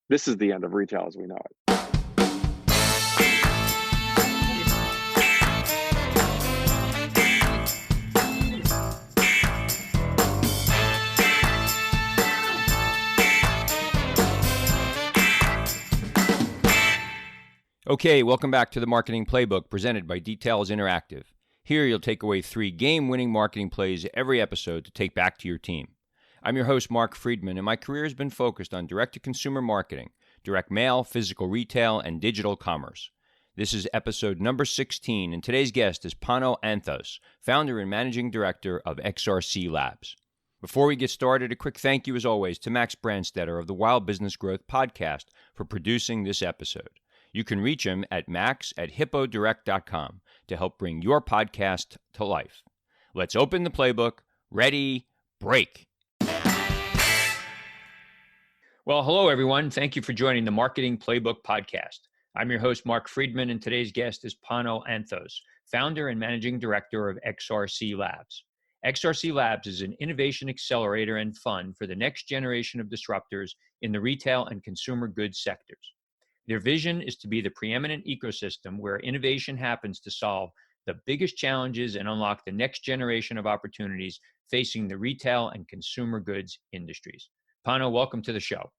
This is the end of retail as we know it. Okay, welcome back to the Marketing Playbook presented by Details Interactive. Here you'll take away 3 game-winning marketing plays every episode to take back to your team. I'm your host, Mark Friedman, and my career has been focused on direct-to-consumer marketing, direct mail, physical retail, and digital commerce. This is episode number 16, and today's guest is Pano Anthos, founder and managing director of XRC Labs. Before we get started, a quick thank you, as always, to Max Brandstetter of the Wild Business Growth podcast for producing this episode. You can reach him at max@hippodirect.com to help bring your podcast to life. Let's open the playbook. Ready, break. Well, hello, everyone. Thank you for joining the Marketing Playbook podcast. I'm your host, Mark Friedman, and today's guest is Pano Anthos, founder and managing director of XRC Labs. XRC Labs is an innovation accelerator and fund for the next generation of disruptors in the retail and consumer goods sectors. Their vision is to be the preeminent ecosystem where innovation happens to solve the biggest challenges and unlock the next generation of opportunities facing the retail and consumer goods industries. Pano, welcome to the show.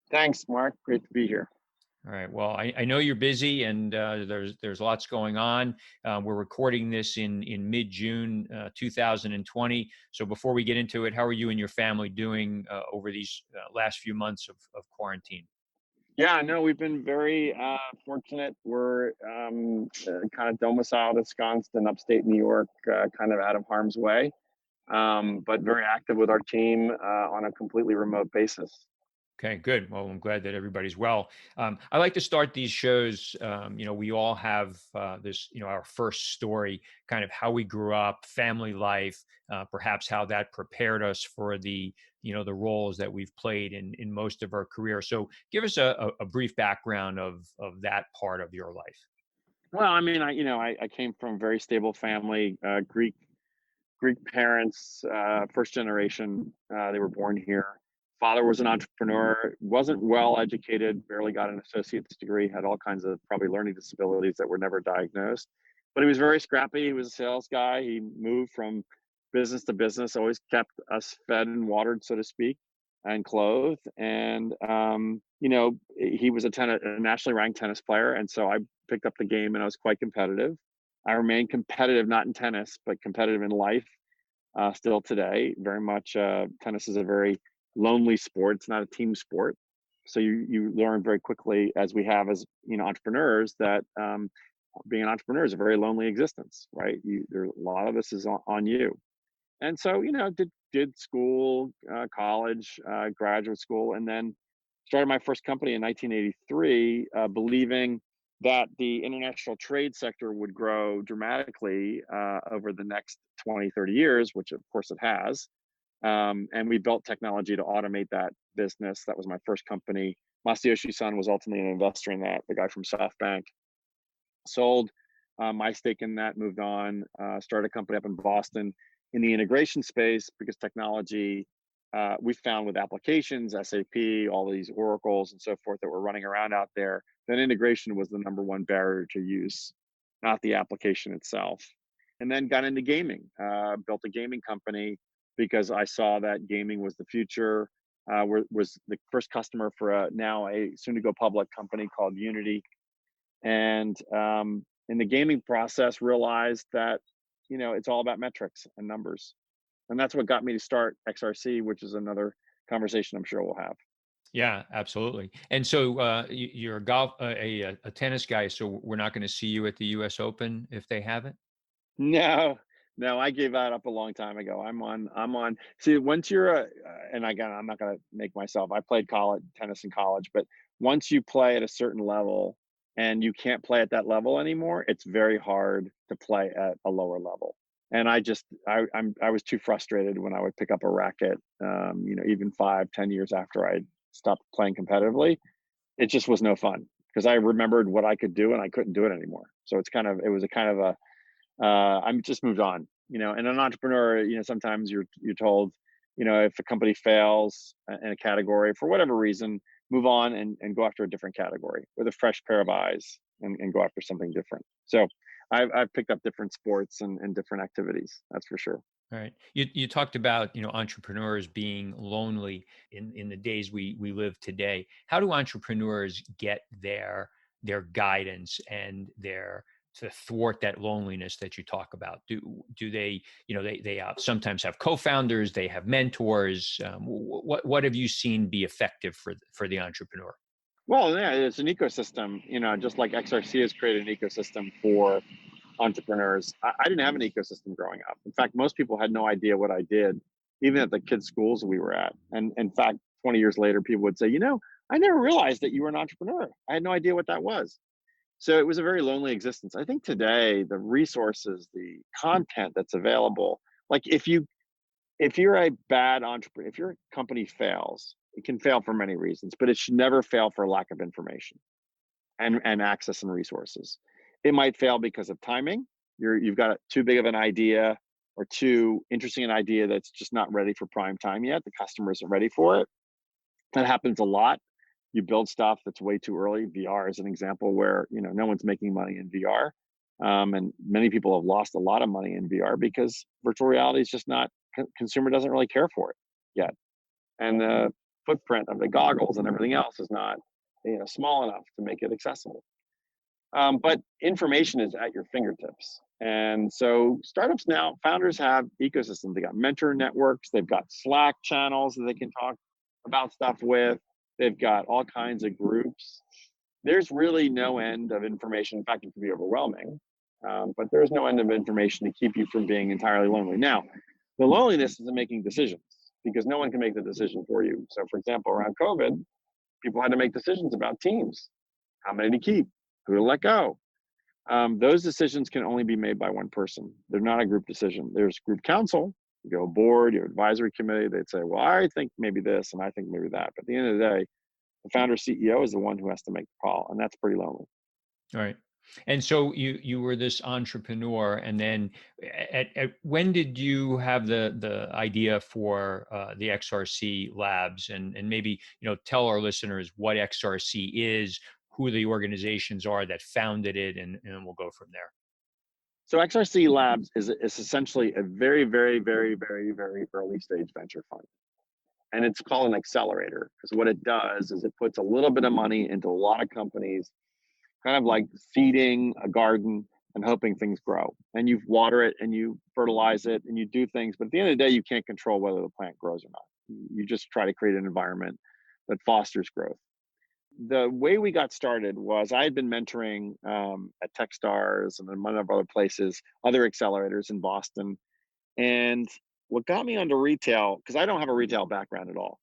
Thanks, Mark. Great to be here. All right. Well, I know you're busy and there's lots going on. We're recording this in mid-June 2020. So before we get into it, how are you and your family doing over these last few months of quarantine? Yeah, no, we've been very fortunate. We're kind of domiciled, ensconced in upstate New York, kind of out of harm's way, but very active with our team on a completely remote basis. Okay, good. Well, I'm glad that everybody's well. I like to start these shows. We all have this, our first story, kind of how we grew up, family life, perhaps how that prepared us for the roles that we've played in most of our career. So give us a brief background of that part of your life. Well, I mean, I came from a very stable family, Greek parents, first generation. They were born here. Father was an entrepreneur, wasn't well educated, barely got an associate's degree, had all kinds of probably learning disabilities that were never diagnosed. But he was very scrappy. He was a sales guy. He moved from business to business, always kept us fed and watered, so to speak, and clothed. And, he was a nationally ranked tennis player. And so I picked up the game and I was quite competitive. I remained competitive, not in tennis, but competitive in life. Still today, very much tennis is a very lonely sport. It's not a team sport. So you learn very quickly, as we have as entrepreneurs, that being an entrepreneur is a very lonely existence, right? A lot of this is on you. And so did school, college, graduate school, and then started my first company in 1983, believing that the international trade sector would grow dramatically over the next 20, 30 years, which of course it has. And we built technology to automate that business. That was my first company. Masayoshi Son was ultimately an investor in that, the guy from SoftBank. Sold my stake in that, moved on, started a company up in Boston in the integration space, because technology, we found with applications, SAP, all these Oracles and so forth that were running around out there, that integration was the number one barrier to use, not the application itself. And then got into gaming, built a gaming company because I saw that gaming was the future. Was the first customer for now a soon to go public company called Unity. And in the gaming process, realized that, it's all about metrics and numbers. And that's what got me to start XRC, which is another conversation I'm sure we'll have. Yeah, absolutely. And so you're a tennis guy, so we're not going to see you at the U.S. Open if they have it? No, no, I gave that up a long time ago. I'm on. See, once you're and again, I'm not going to make myself. I played college tennis in college, but once you play at a certain level and you can't play at that level anymore, it's very hard to play at a lower level. And I was too frustrated when I would pick up a racket, even 5, 10 years after I stopped playing competitively. It just was no fun because I remembered what I could do and I couldn't do it anymore. So it was a kind of a I'm just moved on, and an entrepreneur, sometimes you're told, if a company fails in a category for whatever reason, move on and go after a different category with a fresh pair of eyes and go after something different. So I've picked up different sports and different activities. That's for sure. All right. You talked about, entrepreneurs being lonely in the days we live today. How do entrepreneurs get their guidance and their to thwart that loneliness that you talk about? Do they, they sometimes have co-founders, they have mentors. What have you seen be effective for the entrepreneur? Well, yeah, it's an ecosystem, just like XRC has created an ecosystem for entrepreneurs. I didn't have an ecosystem growing up. In fact, most people had no idea what I did, even at the kids' schools we were at. And in fact, 20 years later, people would say, I never realized that you were an entrepreneur. I had no idea what that was. So it was a very lonely existence. I think today, the resources, the content that's available, like if you're a bad entrepreneur, if your company fails, it can fail for many reasons, but it should never fail for lack of information and access and resources. It might fail because of timing. You've got too big of an idea or too interesting an idea that's just not ready for prime time yet. The customer isn't ready for it. That happens a lot. You build stuff that's way too early. VR is an example where no one's making money in VR, and many people have lost a lot of money in VR because virtual reality is just not. Consumer doesn't really care for it yet, and the footprint of the goggles and everything else is not small enough to make it accessible. But information is at your fingertips. And so startups now, founders have ecosystems. They got mentor networks, they've got Slack channels that they can talk about stuff with, they've got all kinds of groups. There's really no end of information. In fact, it can be overwhelming, but there's no end of information to keep you from being entirely lonely. Now, the loneliness is in making decisions because no one can make the decision for you. So, for example, around COVID, people had to make decisions about teams, how many to keep, who to let go. Those decisions can only be made by one person. They're not a group decision. There's group council, you go board, your advisory committee. They'd say, well, I think maybe this and I think maybe that. But at the end of the day, the founder CEO is the one who has to make the call, and that's pretty lonely. All right. And so you were this entrepreneur, and then when did you have the idea for the XRC Labs, and maybe tell our listeners what XRC is, who the organizations are that founded it, and we'll go from there. So XRC Labs is essentially a very, very, very, very, very early stage venture fund. And it's called an accelerator because what it does is it puts a little bit of money into a lot of companies, kind of like seeding a garden and hoping things grow. And you water it and you fertilize it and you do things. But at the end of the day, you can't control whether the plant grows or not. You just try to create an environment that fosters growth. The way we got started was I had been mentoring at Techstars and a number of other places, other accelerators in Boston. And what got me onto retail, because I don't have a retail background at all.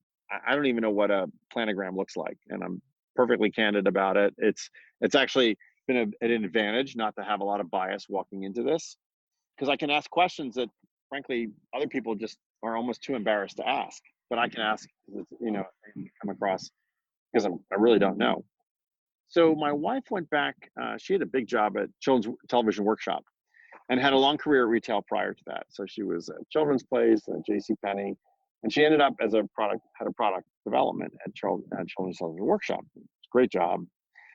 I don't even know what a planogram looks like. And I'm perfectly candid about it. It's actually been an advantage not to have a lot of bias walking into this, because I can ask questions that frankly other people just are almost too embarrassed to ask. But I can ask, and come across because I really don't know. So my wife went back. She had a big job at Children's Television Workshop and had a long career at retail prior to that. So she was at Children's Place and at J.C. Penney, and she ended up as head of product development at Children's Television Workshop. Great job.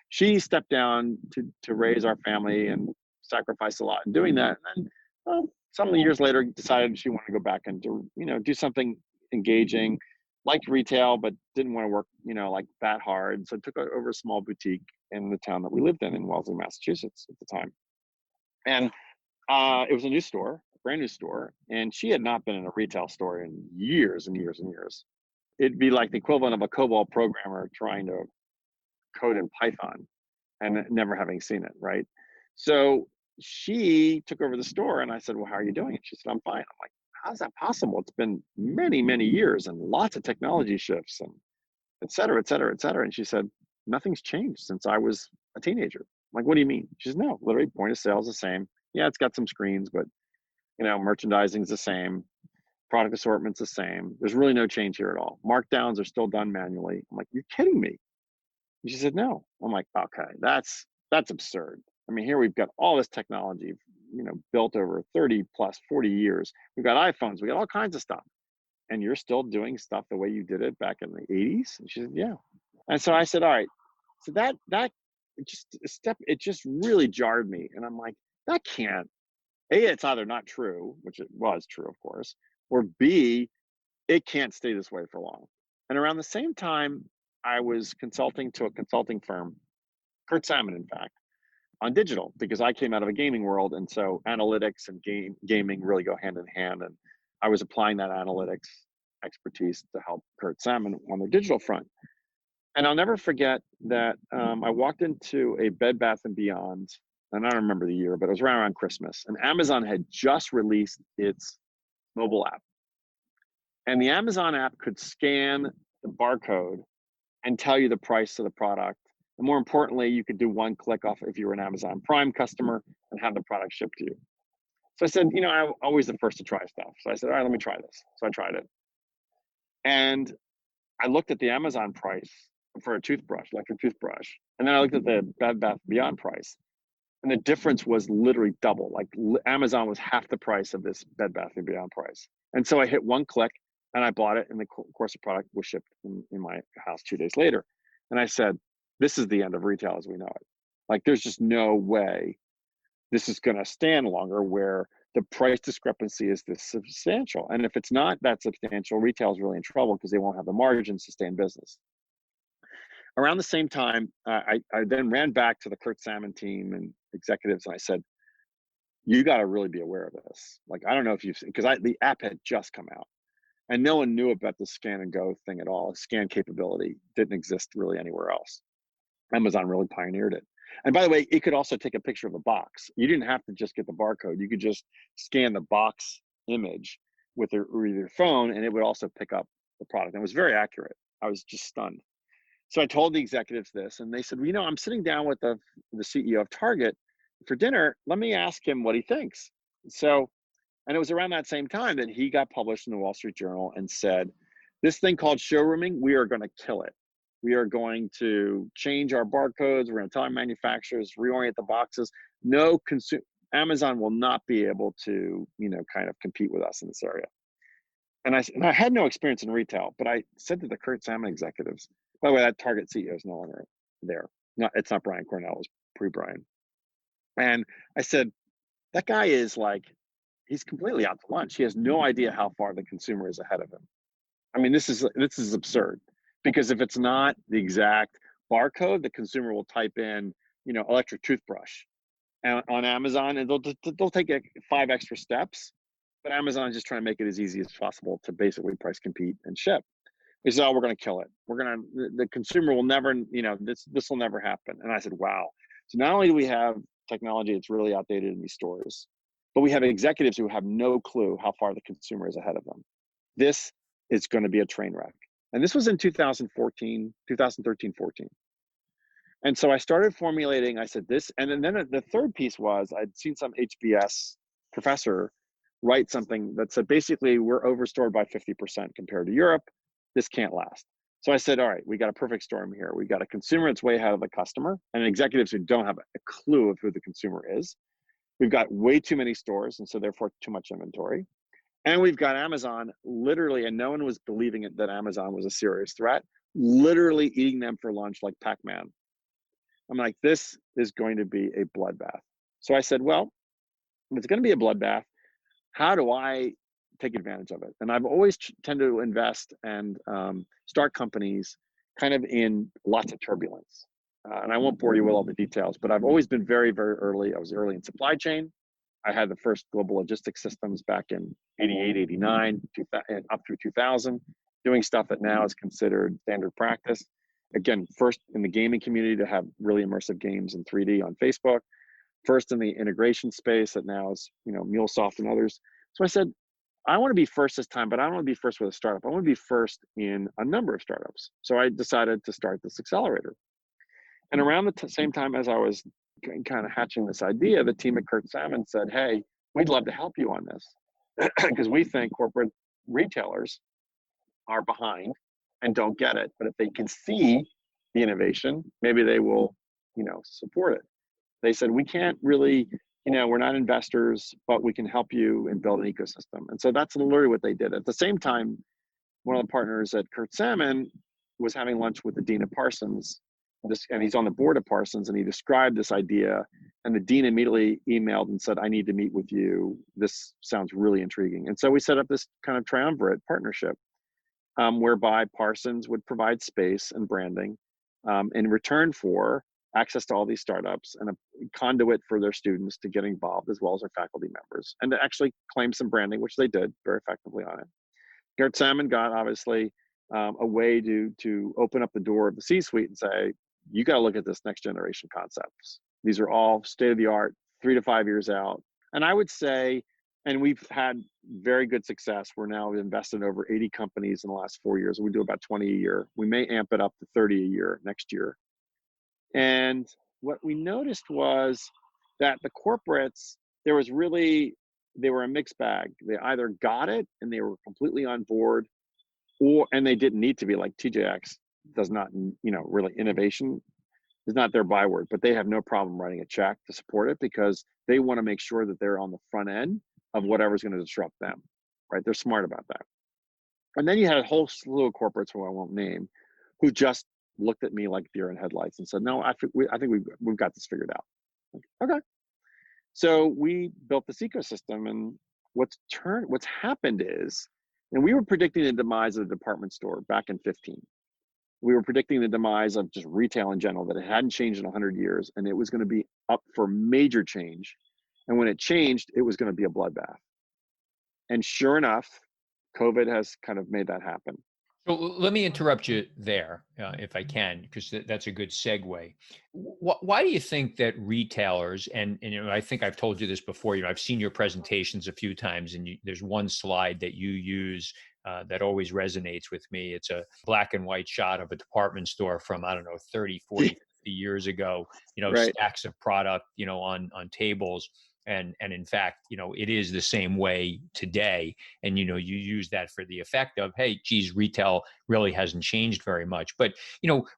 She stepped down to raise our family and sacrificed a lot in doing that. And then, some years later, decided she wanted to go back and do something engaging, liked retail, but didn't want to work like that hard. So took over a small boutique in the town that we lived in Wellesley, Massachusetts at the time. And it was a new store, a brand new store, and she had not been in a retail store in years and years and years. It'd be like the equivalent of a COBOL programmer trying to code in Python and never having seen it, right? So she took over the store, and I said, well, how are you doing? And she said, I'm fine. I'm like, how's that possible? It's been many, many years and lots of technology shifts and et cetera, et cetera, et cetera. And she said, nothing's changed since I was a teenager. I'm like, what do you mean? She says, no, literally point of sale is the same. Yeah, it's got some screens, but merchandising's the same. Product assortment's the same. There's really no change here at all. Markdowns are still done manually. I'm like, you're kidding me. And she said, no. I'm like, okay, that's absurd. I mean, here we've got all this technology, built over 30 plus 40 years. We've got iPhones, we got all kinds of stuff. And you're still doing stuff the way you did it back in the 80s? And she said, yeah. And so I said, all right. So that it just really jarred me. And I'm like, that can't, A, it's either not true, which it was true, of course, or B, it can't stay this way for long. And around the same time, I was consulting to a consulting firm, Kurt Salmon, in fact, on digital, because I came out of a gaming world. And so analytics and gaming really go hand in hand. And I was applying that analytics expertise to help Kurt Salmon on the digital front. And I'll never forget that I walked into a Bed Bath and Beyond, and I don't remember the year, but it was around Christmas. And Amazon had just released its mobile app, and the Amazon app could scan the barcode and tell you the price of the product. And more importantly, you could do one click off if you were an Amazon Prime customer and have the product shipped to you. So I said, I'm always the first to try stuff. So I said, all right, let me try this. So I tried it, and I looked at the Amazon price for a toothbrush, electric toothbrush, and then I looked at the Bed Bath Beyond price, and the difference was literally double. Like Amazon was half the price of this Bed Bath and Beyond price. And so I hit one click, and I bought it, and the course of product was shipped in my house 2 days later. And I said, this is the end of retail as we know it. Like, there's just no way this is going to stand longer where the price discrepancy is this substantial. And if it's not that substantial, retail is really in trouble because they won't have the margins to stay in business. Around the same time, I then ran back to the Kurt Salmon team and executives, and I said, you got to really be aware of this. Like, I don't know if you've seen, because the app had just come out, and no one knew about the scan and go thing at all. Scan capability didn't exist really anywhere else. Amazon really pioneered it. And by the way, it could also take a picture of a box. You didn't have to just get the barcode. You could just scan the box image with your phone, and it would also pick up the product. And it was very accurate. I was just stunned. So I told the executives this, and they said, well, I'm sitting down with the CEO of Target for dinner. Let me ask him what he thinks. So, and it was around that same time that he got published in the Wall Street Journal and said, this thing called showrooming, we are going to kill it. We are going to change our barcodes. We're going to tell our manufacturers, reorient the boxes. Amazon will not be able to, kind of compete with us in this area. And I had no experience in retail, but I said to the Kurt Salmon executives, by the way, that Target CEO is no longer there. No, it's not Brian Cornell, it was pre-Brian. And I said, that guy is like, he's completely out to lunch. He has no idea how far the consumer is ahead of him. I mean, this is absurd, because if it's not the exact barcode, the consumer will type in, electric toothbrush on Amazon, and they'll take 5 extra steps, but Amazon is just trying to make it as easy as possible to basically price compete and ship. He said, oh, we're going to kill it. The consumer will never, this will never happen. And I said, wow. So not only do we have technology that's really outdated in these stores, but we have executives who have no clue how far the consumer is ahead of them. This is going to be a train wreck. And this was in 2013, 14. And so I started formulating, I said this, and then the third piece was I'd seen some HBS professor write something that said, basically, we're overstored by 50% compared to Europe. This can't last. So I said, all right, we got a perfect storm here. We got a consumer that's way ahead of the customer, and executives who don't have a clue of who the consumer is. We've got way too many stores, and so therefore too much inventory. And we've got Amazon literally, and no one was believing it, that Amazon was a serious threat, literally eating them for lunch like Pac-Man. I'm like, this is going to be a bloodbath. So I said, well, if it's going to be a bloodbath, how do I take advantage of it? And I've always tended to invest and start companies kind of in lots of turbulence. And I won't bore you with all the details, but I've always been very, very early. I was early in supply chain. I had the first global logistics systems back in 88, 89, up through 2000, doing stuff that now is considered standard practice. Again, first in the gaming community to have really immersive games in 3D on Facebook. First in the integration space that now is, MuleSoft and others. So I said, I want to be first this time, but I don't want to be first with a startup. I want to be first in a number of startups. So I decided to start this accelerator. And around the same time as I was kind of hatching this idea, the team at Kurt Salmon said, hey, we'd love to help you on this because we think corporate retailers are behind and don't get it. But if they can see the innovation, maybe they will, support it. They said, we can't really, we're not investors, but we can help you and build an ecosystem. And so that's literally what they did. At the same time, one of the partners at Kurt Salmon was having lunch with the dean of Parsons, and he's on the board of Parsons, and he described this idea, and the dean immediately emailed and said, "I need to meet with you. This sounds really intriguing." And so we set up this kind of triumvirate partnership, whereby Parsons would provide space and branding, in return for access to all these startups and a conduit for their students to get involved, as well as their faculty members, and to actually claim some branding, which they did very effectively on it. Garrett Salmon got, obviously, a way to open up the door of the C-suite and say, you got to look at this next generation concepts. These are all state of the art, 3 to 5 years out. And I would say, and we've had very good success. We're now invested in over 80 companies in the last 4 years. We do about 20 a year. We may amp it up to 30 a year next year. And what we noticed was that the corporates, there was really, they were a mixed bag. They either got it and they were completely on board, and they didn't need to be. Like TJX does not, really, innovation is not their byword, but they have no problem writing a check to support it because they want to make sure that they're on the front end of whatever's going to disrupt them, right? They're smart about that. And then you had a whole slew of corporates who I won't name, who just looked at me like deer in headlights and said, "No, I think we've got this figured out." Like, okay. So we built this ecosystem, and what's happened is, and we were predicting the demise of the department store back in 15. We were predicting the demise of just retail in general, that it hadn't changed in 100 years, and it was going to be up for major change. And when it changed, it was going to be a bloodbath. And sure enough, COVID has kind of made that happen. So let me interrupt you there, if I can, because that's a good segue. Why do you think that retailers, and I think I've told you this before, I've seen your presentations a few times, and there's one slide that you use that always resonates with me. It's a black and white shot of a department store from, I don't know, 30, 40, 50 years ago, Right. stacks of product, on tables. And in fact, it is the same way today. And, you use that for the effect of, hey, geez, retail really hasn't changed very much. But,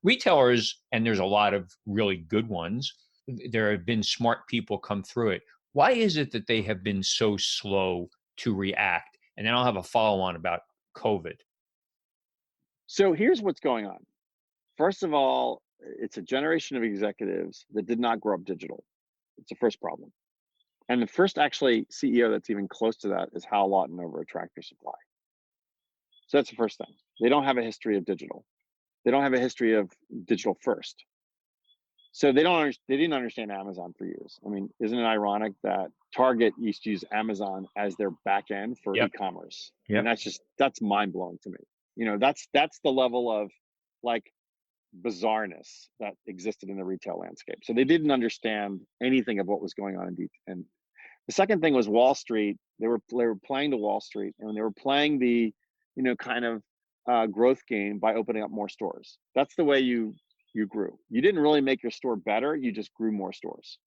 retailers, and there's a lot of really good ones, there have been smart people come through it. Why is it that they have been so slow to react? And then I'll have a follow on about COVID. So here's what's going on. First of all, it's a generation of executives that did not grow up digital. It's the first problem. And the first actually CEO that's even close to that is Hal Lawton over at Tractor Supply. So that's the first thing. They don't have a history of digital. They don't have a history of digital first. So they didn't understand Amazon for years. I mean, isn't it ironic that Target used to use Amazon as their back end for Yep. e-commerce? Yep. And that's mind blowing to me. That's the level of, like, bizarreness that existed in the retail landscape. So they didn't understand anything of what was going on in detail. And the second thing was Wall Street. They were playing to Wall Street, and they were playing the, kind of growth game by opening up more stores. That's the way you grew. You didn't really make your store better. You just grew more stores.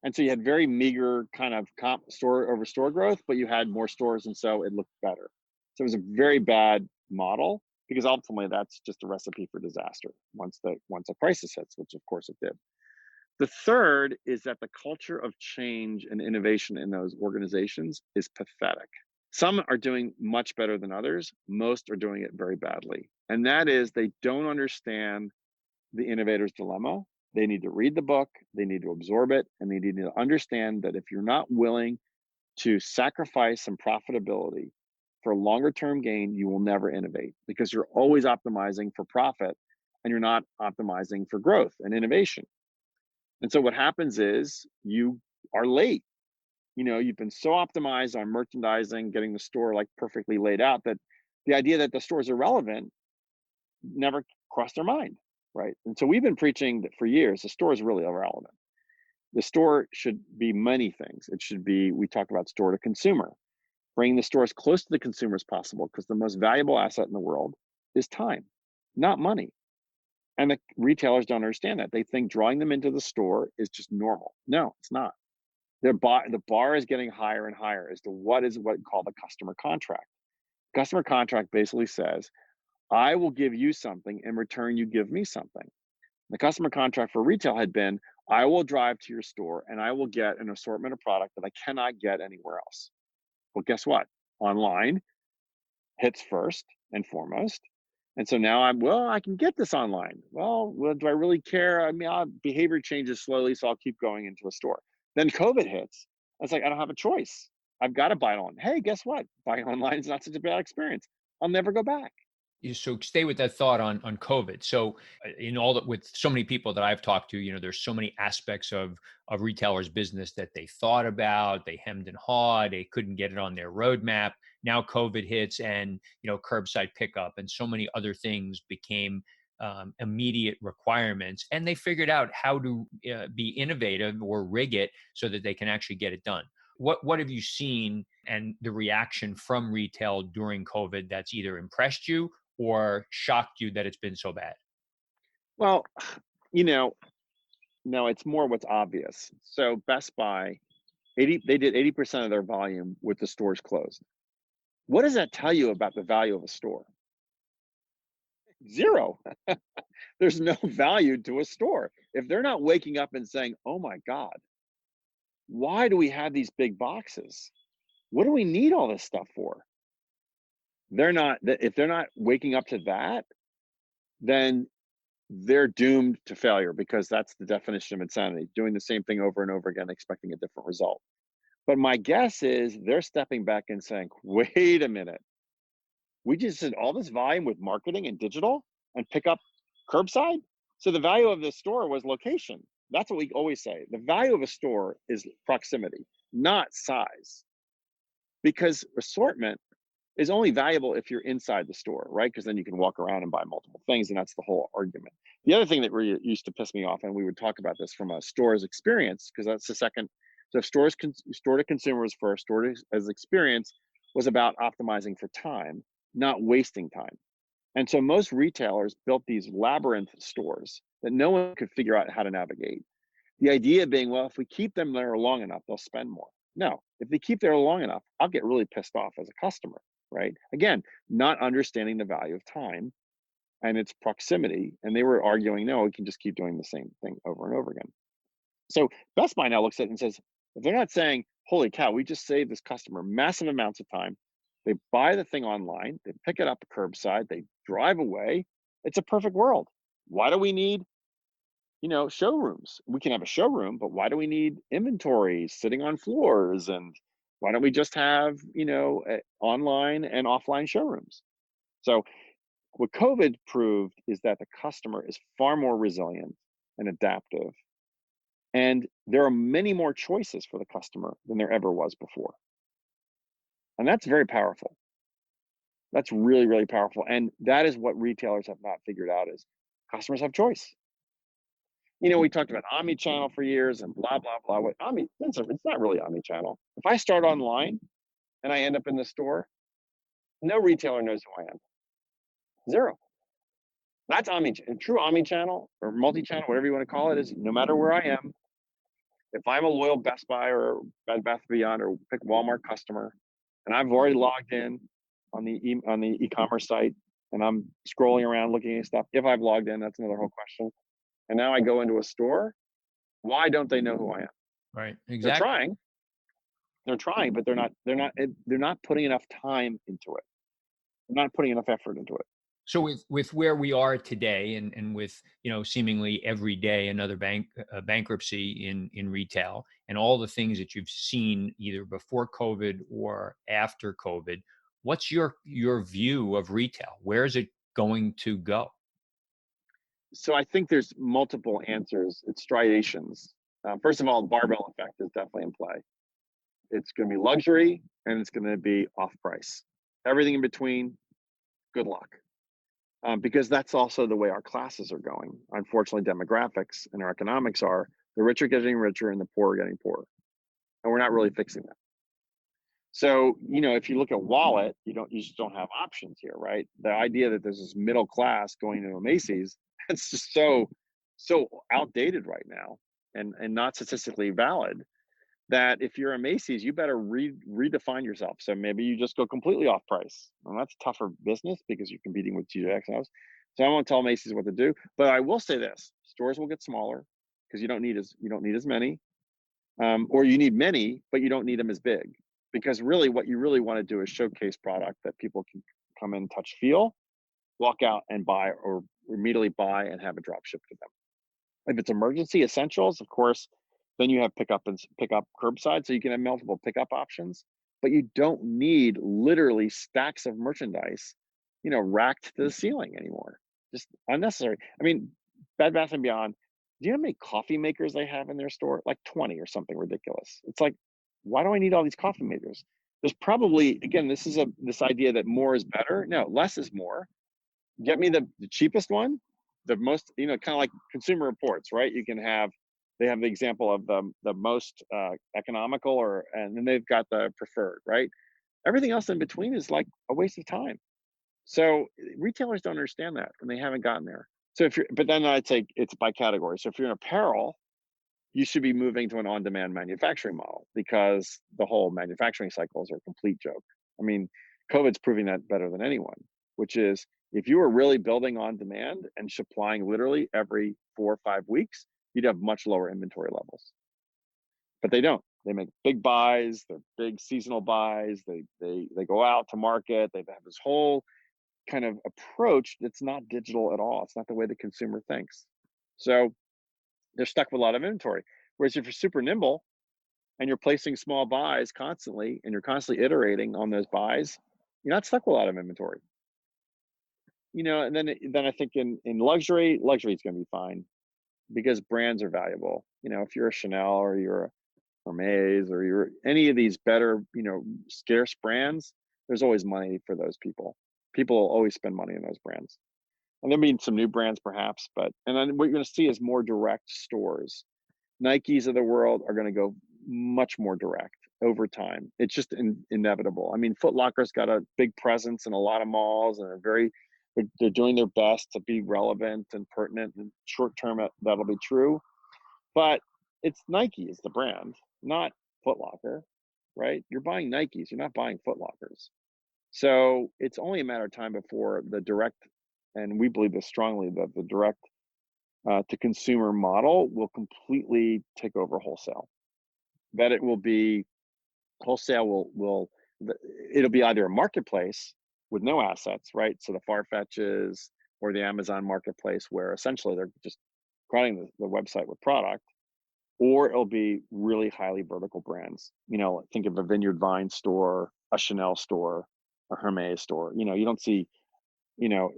And so you had very meager kind of comp store over store growth, but you had more stores, and so it looked better. So it was a very bad model, because ultimately that's just a recipe for disaster once a crisis hits, which of course it did. The third is that the culture of change and innovation in those organizations is pathetic. Some are doing much better than others. Most are doing it very badly. And that is, they don't understand the innovator's dilemma. They need to read the book, they need to absorb it, and they need to understand that if you're not willing to sacrifice some profitability for longer term gain, you will never innovate, because you're always optimizing for profit and you're not optimizing for growth and innovation. And so what happens is you are late. You've been so optimized on merchandising, getting the store like perfectly laid out, that the idea that the store is irrelevant never crossed their mind, right? And so we've been preaching that for years, the store is really irrelevant. The store should be many things. It should be, we talk about store to consumer, bringing the store as close to the consumer as possible, because the most valuable asset in the world is time, not money. And the retailers don't understand that. They think drawing them into the store is just normal. No, it's not. The bar is getting higher and higher as to what called the customer contract. Customer contract basically says, I will give you something, in return you give me something. The customer contract for retail had been, I will drive to your store and I will get an assortment of product that I cannot get anywhere else. Well, guess what? Online hits first and foremost. And so now I can get this online. Well, do I really care? I mean, behavior changes slowly, so I'll keep going into a store. Then COVID hits. I was like, I don't have a choice. I've got to buy it on. Hey, guess what? Buying online is not such a bad experience. I'll never go back. So stay with that thought on COVID. So in all that, with so many people that I've talked to, there's so many aspects of retailers' business that they thought about, they hemmed and hawed, they couldn't get it on their roadmap. Now COVID hits, and curbside pickup and so many other things became immediate requirements, and they figured out how to be innovative or rig it so that they can actually get it done. What have you seen and the reaction from retail during COVID that's either impressed you or shocked you that it's been so bad? Well, you know, no, it's more what's obvious. So Best Buy, they did 80% of their volume with the stores closed. What does that tell you about the value of a store? Zero. There's no value to a store. If they're not waking up and saying, oh my God, why do we have these big boxes? What do we need all this stuff for? If they're not waking up to that, then they're doomed to failure, because that's the definition of insanity, doing the same thing over and over again, expecting a different result. But my guess is they're stepping back and saying, wait a minute, we just did all this volume with marketing and digital and pick up curbside. So the value of the store was location. That's what we always say. The value of a store is proximity, not size, because assortment is only valuable if you're inside the store, right? Because then you can walk around and buy multiple things, and that's the whole argument. The other thing that really used to piss me off, and we would talk about this from a store's experience, because that's the second. So store to consumers first, store to as experience was about optimizing for time, not wasting time. And so most retailers built these labyrinth stores that no one could figure out how to navigate. The idea being, well, if we keep them there long enough, they'll spend more. No, if they keep there long enough, I'll get really pissed off as a customer, right? Again, not understanding the value of time and its proximity. And they were arguing, no, we can just keep doing the same thing over and over again. So Best Buy now looks at it and says, if they're not saying, holy cow, we just saved this customer massive amounts of time. They buy the thing online, they pick it up curbside, they drive away. It's a perfect world. Why do we need showrooms? We can have a showroom, but why do we need inventory sitting on floors? And why don't we just have, online and offline showrooms? So what COVID proved is that the customer is far more resilient and adaptive. And there are many more choices for the customer than there ever was before. And that's very powerful. That's really, really powerful. And that is what retailers have not figured out is customers have choice. We talked about omni-channel for years and blah, blah, blah. It's not really omni-channel. If I start online and I end up in the store, no retailer knows who I am. Zero. That's true omni-channel or multi-channel, whatever you want to call it, is no matter where I am, if I'm a loyal Best Buy or Bed Bath Beyond or pick Walmart customer, and I've already logged in on the e-commerce site and I'm scrolling around looking at stuff, if I've logged in, that's another whole question. And now I go into a store, why don't they know who I am? Right. They're Exactly. trying. They're trying, but they're not putting enough time into it. They're not putting enough effort into it. So with where we are today, and with seemingly every day another bankruptcy in retail, and all the things that you've seen either before COVID or after COVID, what's your view of retail? Where is it going to go? So I think there's multiple answers. It's striations. First of all, the barbell effect is definitely in play. It's going to be luxury and it's going to be off price. Everything in between, good luck. Because that's also the way our classes are going. Unfortunately, demographics and our economics are the rich are getting richer and the poor are getting poorer. And we're not really fixing that. So, if you look at wallet, you just don't have options here, right? The idea that there's this middle class going to a Macy's, it's just so outdated right now and not statistically valid, that if you're a Macy's, you better redefine yourself. So maybe you just go completely off price. And that's tougher business because you're competing with TJX house. So I won't tell Macy's what to do, but I will say this: stores will get smaller because you don't need as many, or you need many, but you don't need them as big. Because really, what you really want to do is showcase product that people can come in, touch, feel, walk out and buy or immediately buy and have it drop shipped to them. If it's emergency essentials, of course, then you have pickup curbside, so you can have multiple pickup options. But you don't need literally stacks of merchandise, racked to the ceiling anymore. Just unnecessary. I mean, Bed Bath and Beyond. Do you know how many coffee makers they have in their store? Like 20 or something ridiculous. It's like, why do I need all these coffee makers? There's probably, again, this idea that more is better. No, less is more. Get me the cheapest one, the most, kind of like Consumer Reports, right? They have the example of the most economical, and then they've got the preferred, right? Everything else in between is like a waste of time. So retailers don't understand that, and they haven't gotten there. So but then I'd say it's by category. So if you're in apparel, you should be moving to an on-demand manufacturing model, because the whole manufacturing cycle is a complete joke. I mean, COVID's proving that better than anyone, which is if you were really building on demand and supplying literally every 4 or 5 weeks, you'd have much lower inventory levels. But they don't. They make big buys, they're big seasonal buys, they go out to market, they have this whole kind of approach that's not digital at all. It's not the way the consumer thinks. So they're stuck with a lot of inventory. Whereas if you're super nimble and you're placing small buys constantly and you're constantly iterating on those buys, you're not stuck with a lot of inventory. And then I think in luxury is going to be fine because brands are valuable. If you're a Chanel or you're a Hermes or you're any of these better, scarce brands, there's always money for those people. People will always spend money on those brands. And there'll be some new brands perhaps, and then what you're going to see is more direct stores. Nikes of the world are going to go much more direct over time. It's just inevitable. I mean, Foot Locker's got a big presence in a lot of malls, and they're doing their best to be relevant and pertinent. And short term, that'll be true, but it's Nike is the brand, not Foot Locker, right? You're buying Nikes, you're not buying Foot Lockers. So it's only a matter of time before the direct, and we believe this strongly, that the direct to consumer model will completely take over wholesale. That it will be wholesale it'll be either a marketplace with no assets, right? So the Farfetches or the Amazon marketplace, where essentially they're just crowding the website with product, or it'll be really highly vertical brands. Think of a Vineyard Vine store, a Chanel store, a Hermes store. You don't see, you know,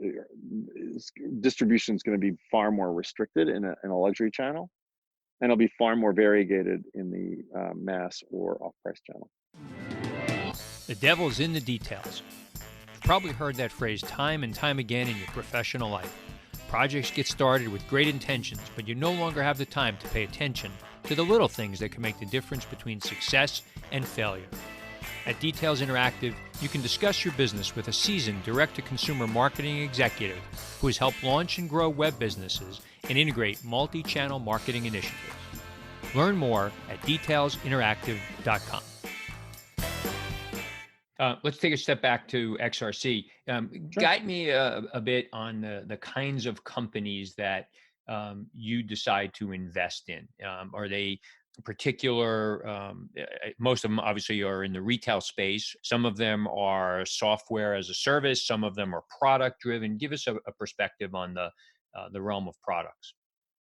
distribution is going to be far more restricted in a luxury channel, and it'll be far more variegated in the mass or off-price channel. The devil's in the details. You've probably heard that phrase time and time again in your professional life. Projects get started with great intentions, but you no longer have the time to pay attention to the little things that can make the difference between success and failure. At Details Interactive, you can discuss your business with a seasoned direct-to-consumer marketing executive who has helped launch and grow web businesses and integrate multi-channel marketing initiatives. Learn more at detailsinteractive.com. Let's take a step back to XRC. Sure. Guide me a bit on the kinds of companies that you decide to invest in. Are they particular? Most of them obviously are in the retail space. Some of them are software as a service. Some of them are product driven. Give us a perspective on the realm of products.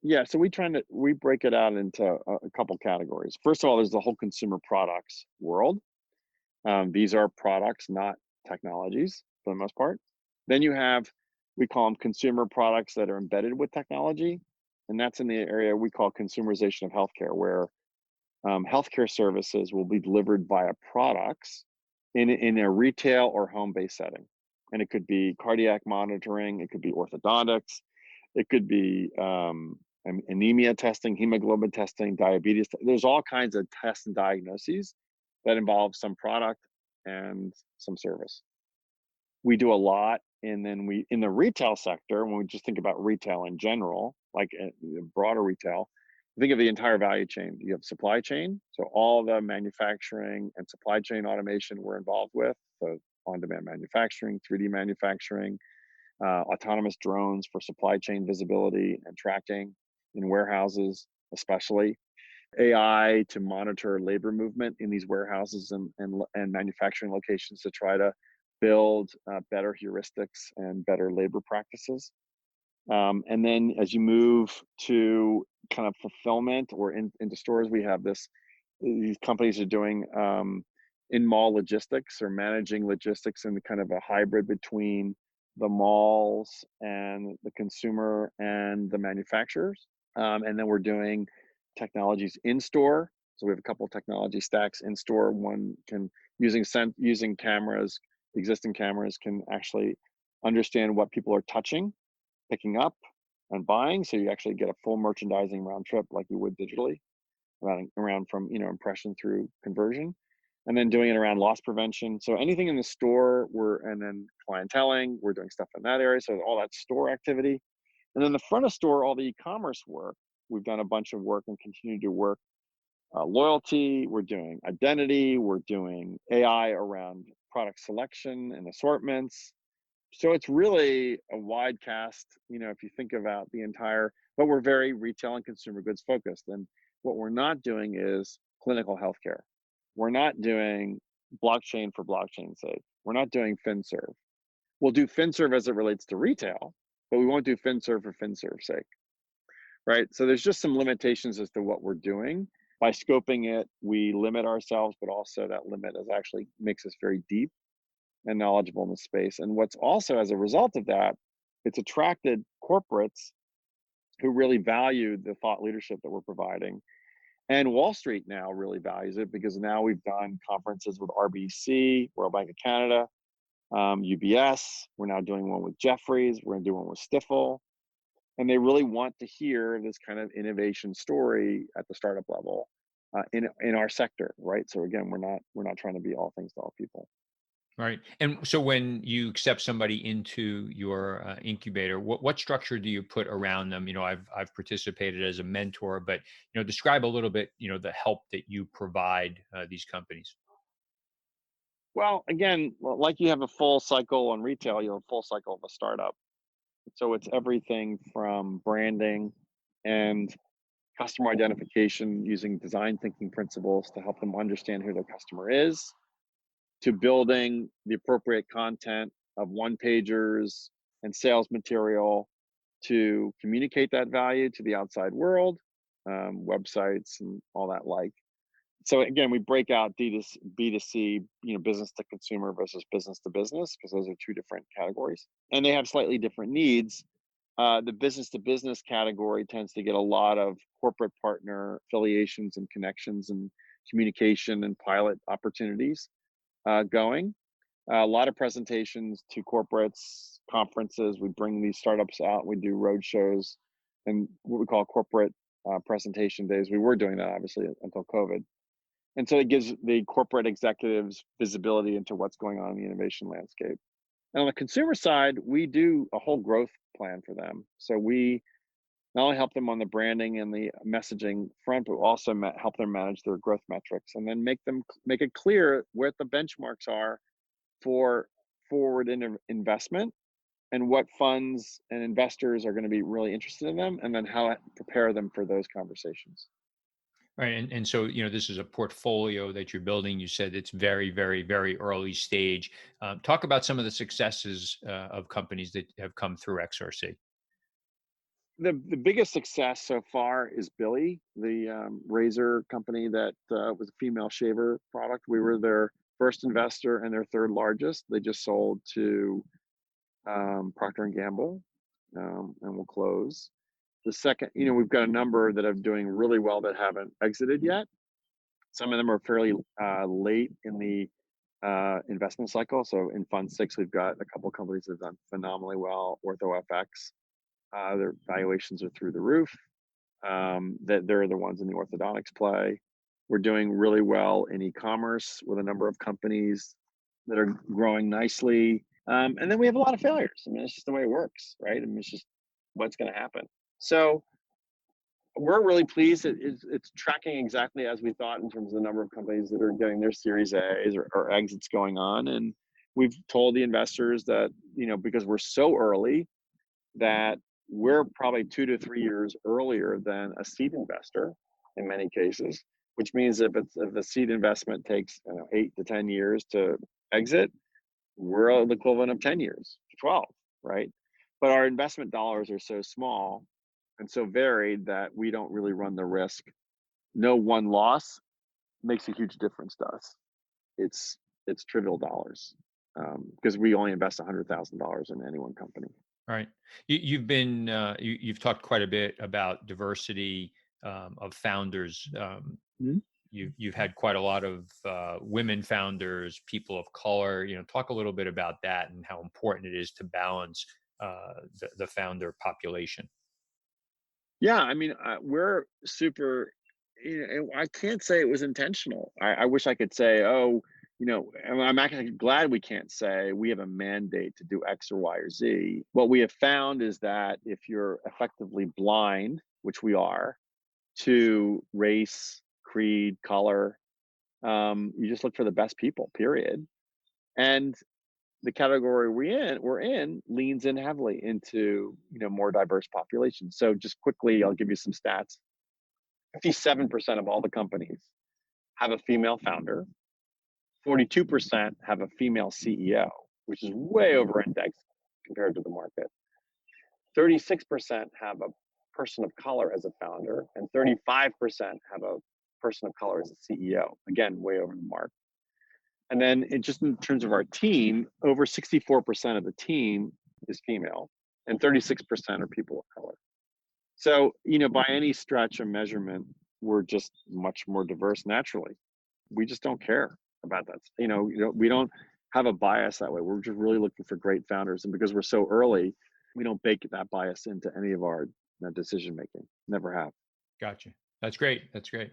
Yeah, so we break it out into a couple categories. First of all, there's the whole consumer products world. These are products, not technologies, for the most part. Then we call them consumer products that are embedded with technology, and that's in the area we call consumerization of healthcare, where healthcare services will be delivered via products in a retail or home-based setting. And it could be cardiac monitoring, it could be orthodontics, it could be anemia testing, hemoglobin testing, diabetes. There's all kinds of tests and diagnoses that involve some product and some service. We do a lot, and then in the retail sector, when we just think about retail in general, like broader retail, think of the entire value chain. You have supply chain, so all the manufacturing and supply chain automation we're involved with, so on-demand manufacturing, 3D manufacturing, autonomous drones for supply chain visibility and tracking in warehouses, especially AI to monitor labor movement in these warehouses and manufacturing locations to try to build better heuristics and better labor practices. And then as you move to kind of fulfillment or into stores, we have these companies are doing in-mall logistics or managing logistics in kind of a hybrid between the malls and the consumer and the manufacturers. And then we're doing technologies in store. So we have a couple of technology stacks in store. One can using cameras, existing cameras can actually understand what people are touching, picking up, and buying. So you actually get a full merchandising round trip like you would digitally, around from impression through conversion, and then doing it around loss prevention. So anything in the store, and then clienteling, we're doing stuff in that area. So all that store activity, and then the front of store, all the e-commerce work. We've done a bunch of work and continue to work. Loyalty, we're doing identity, we're doing AI around product selection and assortments. So it's really a wide cast, if you think about the entire, but we're very retail and consumer goods focused. And what we're not doing is clinical healthcare. We're not doing blockchain for blockchain's sake. We're not doing FinServe. We'll do FinServe as it relates to retail, but we won't do FinServe for FinServe's sake, right? So there's just some limitations as to what we're doing. By scoping it, we limit ourselves, but also that limit actually makes us very deep and knowledgeable in the space. And what's also as a result of that, it's attracted corporates who really value the thought leadership that we're providing. And Wall Street now really values it because now we've done conferences with RBC, Royal Bank of Canada, UBS. We're now doing one with Jefferies. We're going to do one with Stifel. And they really want to hear this kind of innovation story at the startup level in our sector, right? So again, we're not trying to be all things to all people. Right. And so when you accept somebody into your incubator, what structure do you put around them? I've participated as a mentor, but describe a little bit, the help that you provide these companies. Well, again, like you have a full cycle on retail, you have a full cycle of a startup. So it's everything from branding and customer identification using design thinking principles to help them understand who their customer is, to building the appropriate content of one-pagers and sales material to communicate that value to the outside world, websites and all that like. So again, we break out B2C, business to consumer versus business to business, because those are two different categories. And they have slightly different needs. The business to business category tends to get a lot of corporate partner affiliations and connections and communication and pilot opportunities going. A lot of presentations to corporates, conferences. We bring these startups out. We do road shows and what we call corporate presentation days. We were doing that obviously until COVID. And so it gives the corporate executives visibility into what's going on in the innovation landscape. And on the consumer side, we do a whole growth plan for them. So we not only help them on the branding and the messaging front, but also help them manage their growth metrics, and then make it clear what the benchmarks are for forward investment and what funds and investors are going to be really interested in them, and then how to prepare them for those conversations. Right. And so, this is a portfolio that you're building. You said it's very, very, very early stage. Talk about some of the successes of companies that have come through XRC. The biggest success so far is Billy, the razor company that was a female shaver product. We were their first investor and their third largest. They just sold to Procter and Gamble, and will close. The second, we've got a number that are doing really well that haven't exited yet. Some of them are fairly late in the investment cycle. So in Fund 6, we've got a couple of companies that have done phenomenally well. OrthoFX, their valuations are through the roof. That they're the ones in the orthodontics play. We're doing really well in e-commerce with a number of companies that are growing nicely. And then we have a lot of failures. I mean, it's just the way it works, right? I mean, it's just what's going to happen. So we're really pleased. It's tracking exactly as we thought in terms of the number of companies that are getting their Series A's or exits going on. And we've told the investors that, because we're so early, that we're probably 2 to 3 years earlier than a seed investor in many cases, which means if the seed investment takes 8 to 10 years to exit, we're the equivalent of 10 years, 12, right? But our investment dollars are so small and so varied that we don't really run the risk. No one loss makes a huge difference to us. It's trivial dollars, because we only invest $100,000 in any one company. Right. You've talked quite a bit about diversity of founders. Mhm. You've had quite a lot of women founders, people of color. Talk a little bit about that and how important it is to balance the founder population. Yeah, I mean, we're super. I can't say it was intentional. I wish I could say, oh, and I'm actually glad we can't say we have a mandate to do X or Y or Z. What we have found is that if you're effectively blind, which we are, to race, creed, color, you just look for the best people, period. And the category we're in leans in heavily into more diverse populations. So just quickly, I'll give you some stats. 57% of all the companies have a female founder. 42% have a female CEO, which is way over indexed compared to the market. 36% have a person of color as a founder, and 35% have a person of color as a CEO. Again, way over the mark. And then just in terms of our team, over 64% of the team is female, and 36% are people of color. So, by any stretch of measurement, we're just much more diverse naturally. We just don't care about that. We don't have a bias that way. We're just really looking for great founders. And because we're so early, we don't bake that bias into any of our decision making. Never have. Gotcha. That's great. That's great.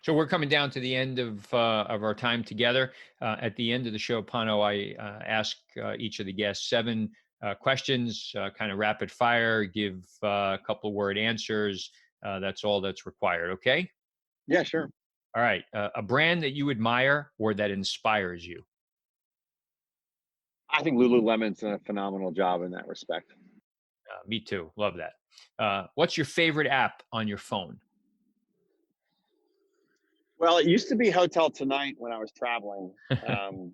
So we're coming down to the end of our time together. At the end of the show, Pano, I ask each of the guests 7 questions, kind of rapid fire, give a couple of word answers. That's all that's required. Okay. Yeah, sure. All right. A brand that you admire or that inspires you. I think Lululemon's done a phenomenal job in that respect. Me too. Love that. What's your favorite app on your phone? Well, it used to be Hotel Tonight when I was traveling,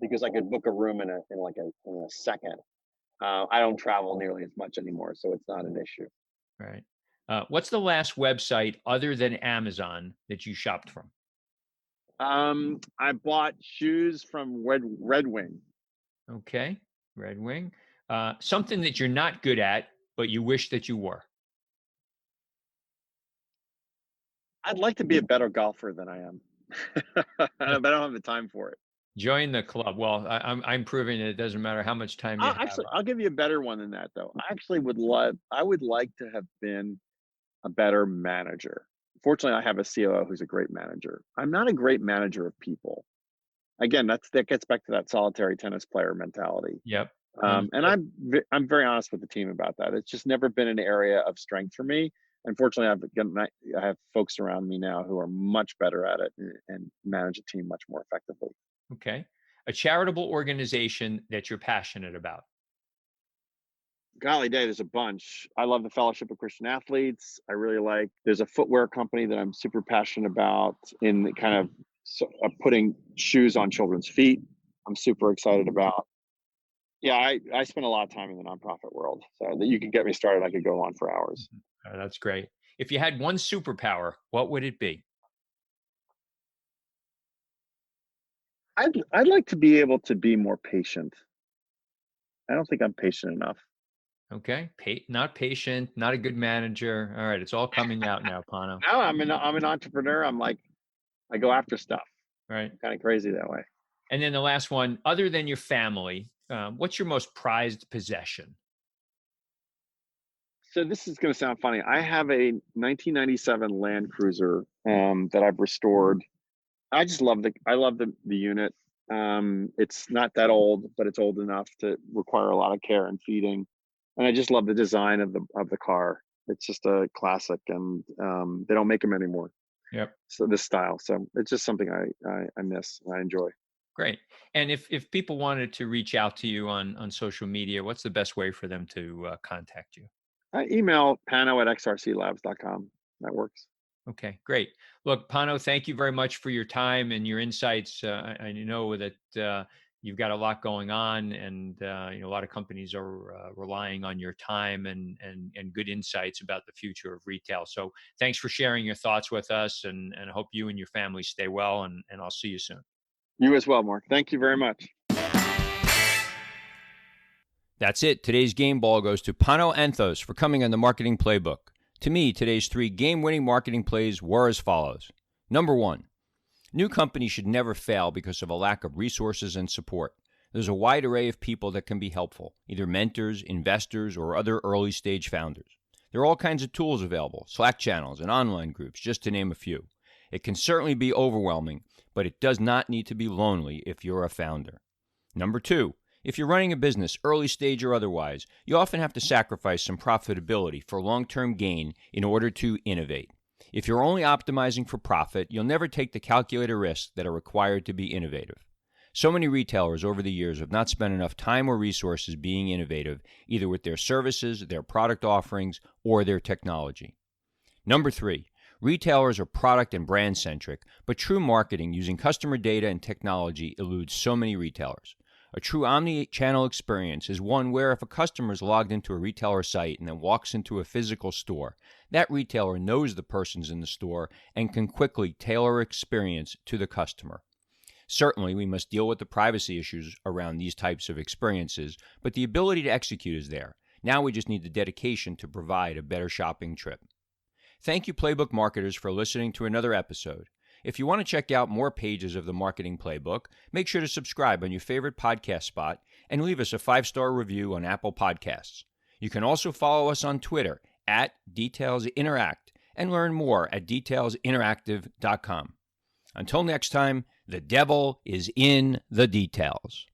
because I could book a room in a second. I don't travel nearly as much anymore, so it's not an issue. Right. What's the last website other than Amazon that you shopped from? I bought shoes from Red Wing. Okay, Red Wing. Something that you're not good at, but you wish that you were. I'd like to be a better golfer than I am, but I don't have the time for it. Join the club. Well, I'm proving that it doesn't matter how much time you have. Actually, I'll give you a better one than that, though. I would like to have been a better manager. Fortunately, I have a COO who's a great manager. I'm not a great manager of people. Again, that gets back to that solitary tennis player mentality. Yep. And I'm very honest with the team about that. It's just never been an area of strength for me. Unfortunately, I have folks around me now who are much better at it and manage a team much more effectively. Okay. A charitable organization that you're passionate about. Golly day, there's a bunch. I love the Fellowship of Christian Athletes. There's a footwear company that I'm super passionate about in the kind of putting shoes on children's feet. I'm super excited about. Yeah, I spend a lot of time in the nonprofit world, so that you could get me started. I could go on for hours. That's great. If you had one superpower, what would it be? I'd like to be able to be more patient. I don't think I'm patient enough. Okay. Not patient, not a good manager. All right. It's all coming out now, Pano. No, I'm an entrepreneur. I go after stuff. Right. I'm kind of crazy that way. And then the last one, other than your family, what's your most prized possession? So this is going to sound funny. I have a 1997 Land Cruiser that I've restored. I love the unit. It's not that old, but it's old enough to require a lot of care and feeding. And I just love the design of the car. It's just a classic, and they don't make them anymore. Yep. So this style. So it's just something I miss and I enjoy. Great. And if people wanted to reach out to you on social media, what's the best way for them to contact you? I email pano@xrclabs.com. That works. Okay, great. Look, Pano, thank you very much for your time and your insights. I know that you've got a lot going on, and a lot of companies are relying on your time and good insights about the future of retail. So, thanks for sharing your thoughts with us, and I hope you and your family stay well. And I'll see you soon. You as well, Mark. Thank you very much. That's it. Today's game ball goes to Pano Anthos for coming on the Marketing Playbook. To me, today's 3 game-winning marketing plays were as follows. Number 1, new companies should never fail because of a lack of resources and support. There's a wide array of people that can be helpful, either mentors, investors, or other early-stage founders. There are all kinds of tools available, Slack channels and online groups, just to name a few. It can certainly be overwhelming, but it does not need to be lonely if you're a founder. Number 2, if you're running a business, early stage or otherwise, you often have to sacrifice some profitability for long-term gain in order to innovate. If you're only optimizing for profit, you'll never take the calculated risks that are required to be innovative. So many retailers over the years have not spent enough time or resources being innovative, either with their services, their product offerings, or their technology. Number 3, retailers are product and brand centric, but true marketing using customer data and technology eludes so many retailers. A true omni-channel experience is one where if a customer is logged into a retailer site and then walks into a physical store, that retailer knows the persons in the store and can quickly tailor experience to the customer. Certainly, we must deal with the privacy issues around these types of experiences, but the ability to execute is there. Now we just need the dedication to provide a better shopping trip. Thank you, Playbook marketers, for listening to another episode. If you want to check out more pages of the Marketing Playbook, make sure to subscribe on your favorite podcast spot and leave us a 5-star review on Apple Podcasts. You can also follow us on Twitter at DetailsInteract and learn more at detailsinteractive.com. Until next time, the devil is in the details.